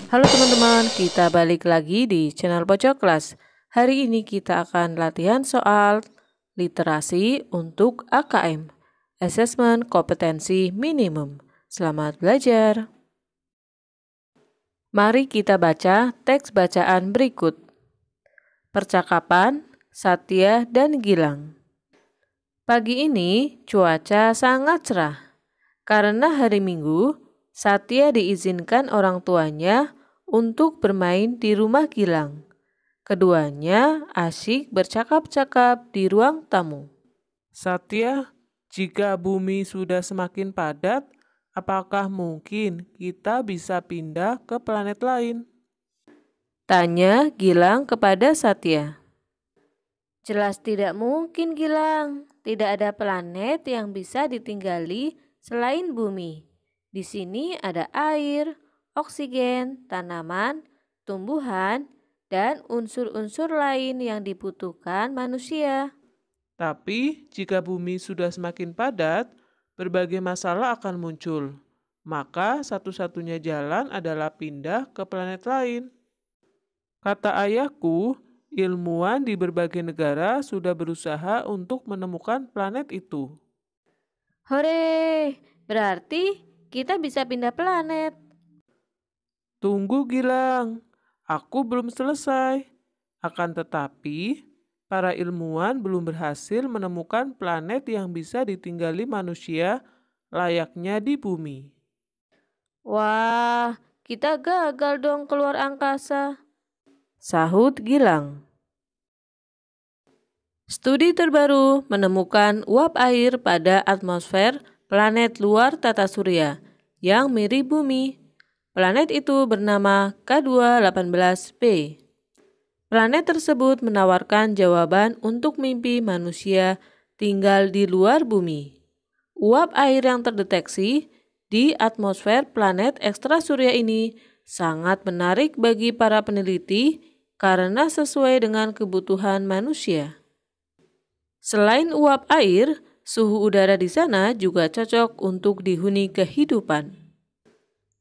Halo teman-teman, kita balik lagi di channel Pojok Kelas. Hari ini kita akan latihan soal literasi untuk AKM, Assessment Kompetensi Minimum. Selamat belajar. Mari kita baca teks bacaan berikut. Percakapan Satya dan Gilang. Pagi ini cuaca sangat cerah. Karena hari Minggu, Satya diizinkan orang tuanya untuk bermain di rumah Gilang. Keduanya asyik bercakap-cakap di ruang tamu. Satya, jika bumi sudah semakin padat, apakah mungkin kita bisa pindah ke planet lain? Tanya Gilang kepada Satya. Jelas tidak mungkin, Gilang. Tidak ada planet yang bisa ditinggali selain bumi. Di sini ada air, oksigen, tanaman, tumbuhan, dan unsur-unsur lain yang dibutuhkan manusia. Tapi, jika bumi sudah semakin padat, berbagai masalah akan muncul. Maka, satu-satunya jalan adalah pindah ke planet lain. Kata ayahku, ilmuwan di berbagai negara sudah berusaha untuk menemukan planet itu. Hore, berarti kita bisa pindah planet. Tunggu Gilang, aku belum selesai. Akan tetapi, para ilmuwan belum berhasil menemukan planet yang bisa ditinggali manusia layaknya di bumi. Wah, kita gagal dong keluar angkasa, sahut Gilang. Studi terbaru menemukan uap air pada atmosfer planet luar tata surya yang mirip bumi. Planet itu bernama K2-18b. Planet tersebut menawarkan jawaban untuk mimpi manusia tinggal di luar bumi. Uap air yang terdeteksi di atmosfer planet ekstrasurya ini sangat menarik bagi para peneliti karena sesuai dengan kebutuhan manusia. Selain uap air, suhu udara di sana juga cocok untuk dihuni kehidupan.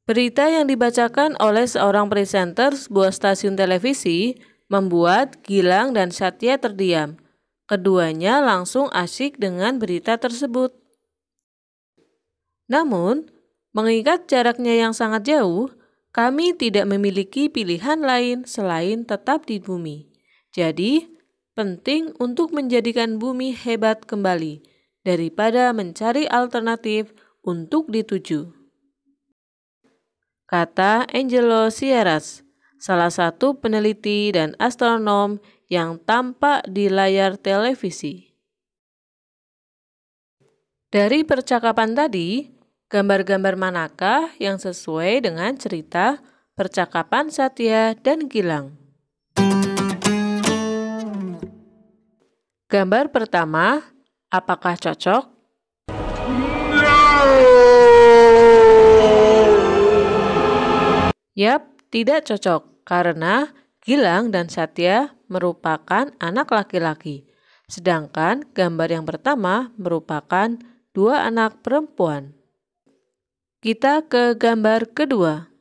Berita yang dibacakan oleh seorang presenter sebuah stasiun televisi membuat Gilang dan Satya terdiam. Keduanya langsung asyik dengan berita tersebut. Namun, mengingat jaraknya yang sangat jauh, kami tidak memiliki pilihan lain selain tetap di bumi. Jadi, penting untuk menjadikan bumi hebat kembali daripada mencari alternatif untuk dituju, kata Angelo Sierras, salah satu peneliti dan astronom yang tampak di layar televisi. Dari percakapan tadi, gambar-gambar manakah yang sesuai dengan cerita percakapan Satya dan Gilang? Gambar pertama, apakah cocok? Yap, tidak cocok karena Gilang dan Satya merupakan anak laki-laki. Sedangkan gambar yang pertama merupakan dua anak perempuan. Kita ke gambar kedua.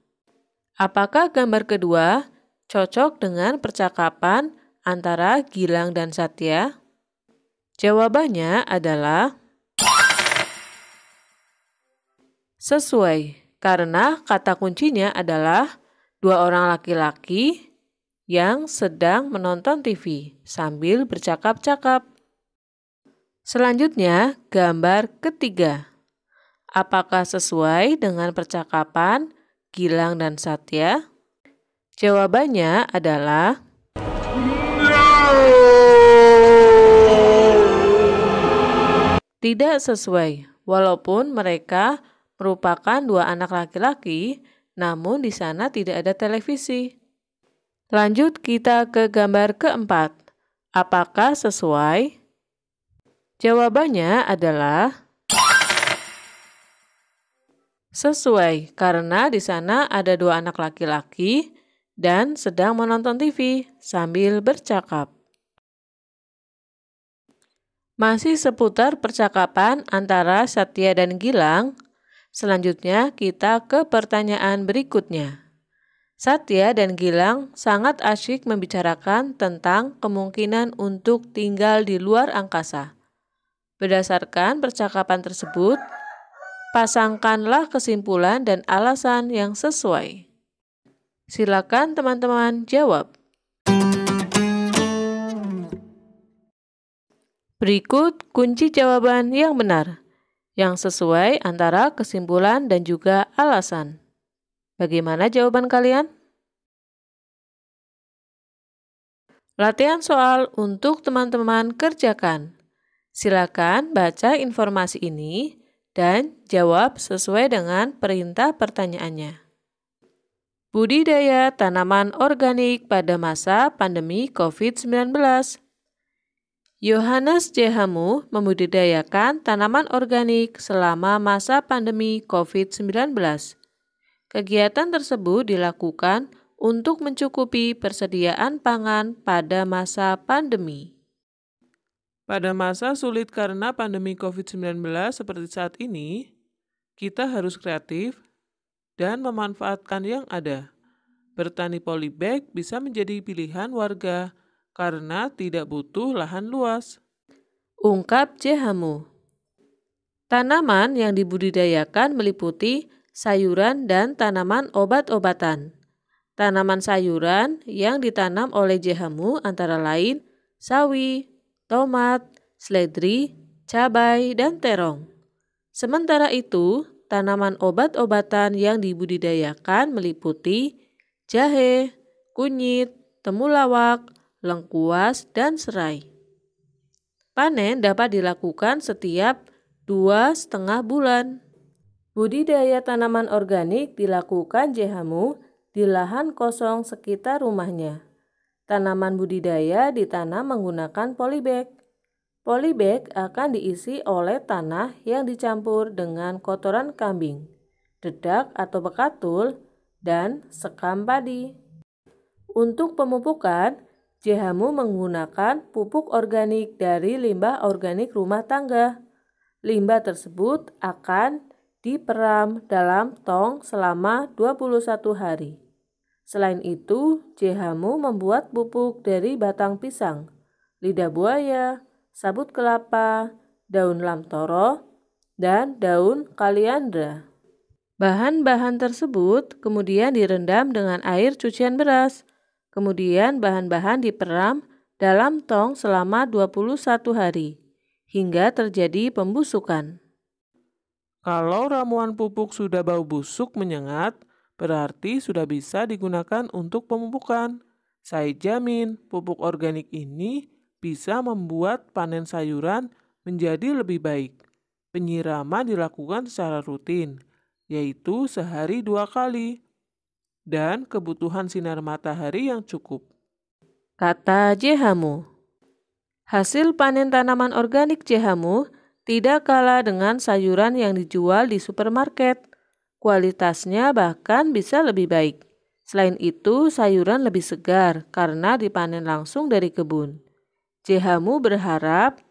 Apakah gambar kedua cocok dengan percakapan antara Gilang dan Satya? Jawabannya adalah sesuai, karena kata kuncinya adalah dua orang laki-laki yang sedang menonton TV sambil bercakap-cakap. Selanjutnya, gambar ketiga. Apakah sesuai dengan percakapan Gilang dan Satya? Jawabannya adalah tidak sesuai, walaupun mereka merupakan dua anak laki-laki, namun di sana tidak ada televisi. Lanjut kita ke gambar keempat. Apakah sesuai? Jawabannya adalah sesuai, karena di sana ada dua anak laki-laki dan sedang menonton TV sambil bercakap. Masih seputar percakapan antara Satya dan Gilang, selanjutnya kita ke pertanyaan berikutnya. Satya dan Gilang sangat asyik membicarakan tentang kemungkinan untuk tinggal di luar angkasa. Berdasarkan percakapan tersebut, pasangkanlah kesimpulan dan alasan yang sesuai. Silakan teman-teman jawab. Berikut kunci jawaban yang benar, yang sesuai antara kesimpulan dan juga alasan. Bagaimana jawaban kalian? Latihan soal untuk teman-teman kerjakan. Silakan baca informasi ini dan jawab sesuai dengan perintah pertanyaannya. Budidaya tanaman organik pada masa pandemi COVID-19. Yohanes Jehamu membudidayakan tanaman organik selama masa pandemi COVID-19. Kegiatan tersebut dilakukan untuk mencukupi persediaan pangan pada masa pandemi. Pada masa sulit karena pandemi COVID-19 seperti saat ini, kita harus kreatif dan memanfaatkan yang ada. Bertani polybag bisa menjadi pilihan warga karena tidak butuh lahan luas. Ungkap Jehamu. Tanaman yang dibudidayakan meliputi sayuran dan tanaman obat-obatan. Tanaman sayuran yang ditanam oleh Jehamu antara lain sawi, tomat, seledri, cabai, dan terong. Sementara itu, tanaman obat-obatan yang dibudidayakan meliputi jahe, kunyit, temulawak, lengkuas, dan serai. Panen dapat dilakukan setiap 2,5 bulan. Budidaya tanaman organik dilakukan Jehamu di lahan kosong sekitar rumahnya. Tanaman budidaya ditanam menggunakan polybag. Polybag akan diisi oleh tanah yang dicampur dengan kotoran kambing, dedak atau bekatul, dan sekam padi. Untuk pemupukan, Jehamu menggunakan pupuk organik dari limbah organik rumah tangga. Limbah tersebut akan diperam dalam tong selama 21 hari. Selain itu, Jehamu membuat pupuk dari batang pisang, lidah buaya, sabut kelapa, daun lamtoro, dan daun kaliandra. Bahan-bahan tersebut kemudian direndam dengan air cucian beras. Kemudian bahan-bahan diperam dalam tong selama 21 hari, hingga terjadi pembusukan. Kalau ramuan pupuk sudah bau busuk menyengat, berarti sudah bisa digunakan untuk pemupukan. Saya jamin pupuk organik ini bisa membuat panen sayuran menjadi lebih baik. Penyiraman dilakukan secara rutin, yaitu sehari 2 kali, dan kebutuhan sinar matahari yang cukup. Kata Jehamu. Hasil panen tanaman organik Jehamu tidak kalah dengan sayuran yang dijual di supermarket. Kualitasnya bahkan bisa lebih baik. Selain itu, sayuran lebih segar karena dipanen langsung dari kebun. Jehamu berharap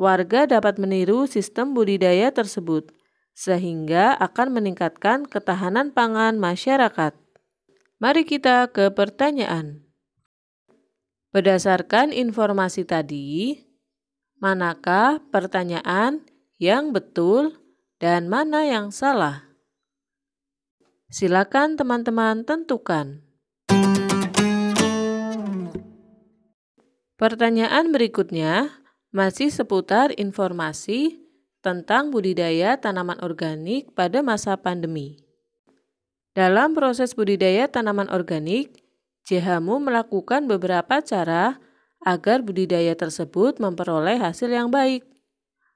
warga dapat meniru sistem budidaya tersebut, sehingga akan meningkatkan ketahanan pangan masyarakat. Mari kita ke pertanyaan. Berdasarkan informasi tadi, manakah pertanyaan yang betul dan mana yang salah? Silakan teman-teman tentukan. Pertanyaan berikutnya masih seputar informasi tentang budidaya tanaman organik pada masa pandemi. Dalam proses budidaya tanaman organik, Jehamu melakukan beberapa cara agar budidaya tersebut memperoleh hasil yang baik.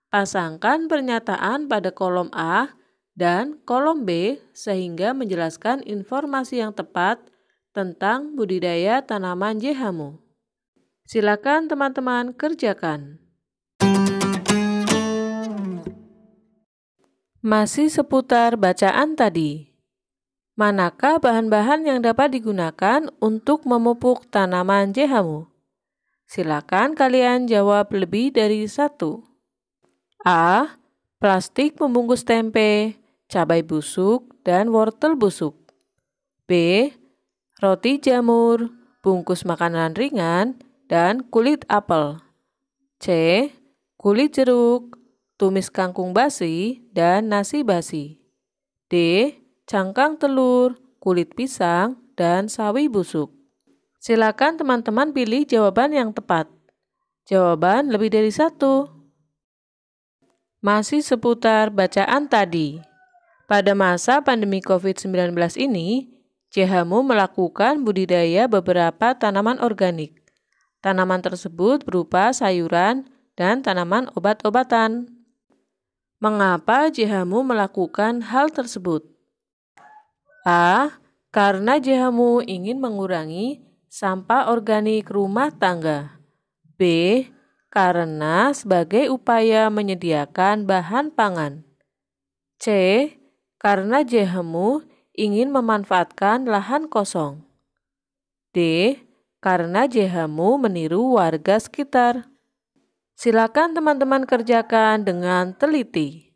Pasangkan pernyataan pada kolom A dan kolom B sehingga menjelaskan informasi yang tepat tentang budidaya tanaman Jehamu. Silakan teman-teman kerjakan. Masih seputar bacaan tadi. Manakah bahan-bahan yang dapat digunakan untuk memupuk tanaman Jehamu? Silakan kalian jawab lebih dari satu. A. Plastik pembungkus tempe, cabai busuk, dan wortel busuk. B. roti jamur, bungkus makanan ringan, dan kulit apel. C. Kulit jeruk, tumis kangkung basi, dan nasi basi. D. Cangkang telur, kulit pisang, dan sawi busuk. Silakan teman-teman pilih jawaban yang tepat. Jawaban lebih dari satu. Masih seputar bacaan tadi. Pada masa pandemi COVID-19 ini, Jehamu melakukan budidaya beberapa tanaman organik. Tanaman tersebut berupa sayuran dan tanaman obat-obatan. Mengapa Jehamu melakukan hal tersebut? A. Karena Jehamu ingin mengurangi sampah organik rumah tangga. B. Karena sebagai upaya menyediakan bahan pangan. C. Karena Jehamu ingin memanfaatkan lahan kosong. D. Karena Jehamu meniru warga sekitar. Silakan teman-teman kerjakan dengan teliti.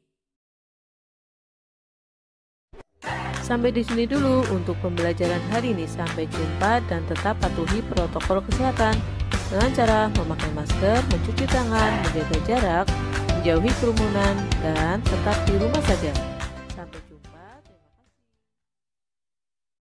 Sampai di sini dulu untuk pembelajaran hari ini. Sampai jumpa dan tetap patuhi protokol kesehatan dengan cara memakai masker, mencuci tangan, menjaga jarak, menjauhi kerumunan, dan tetap di rumah saja.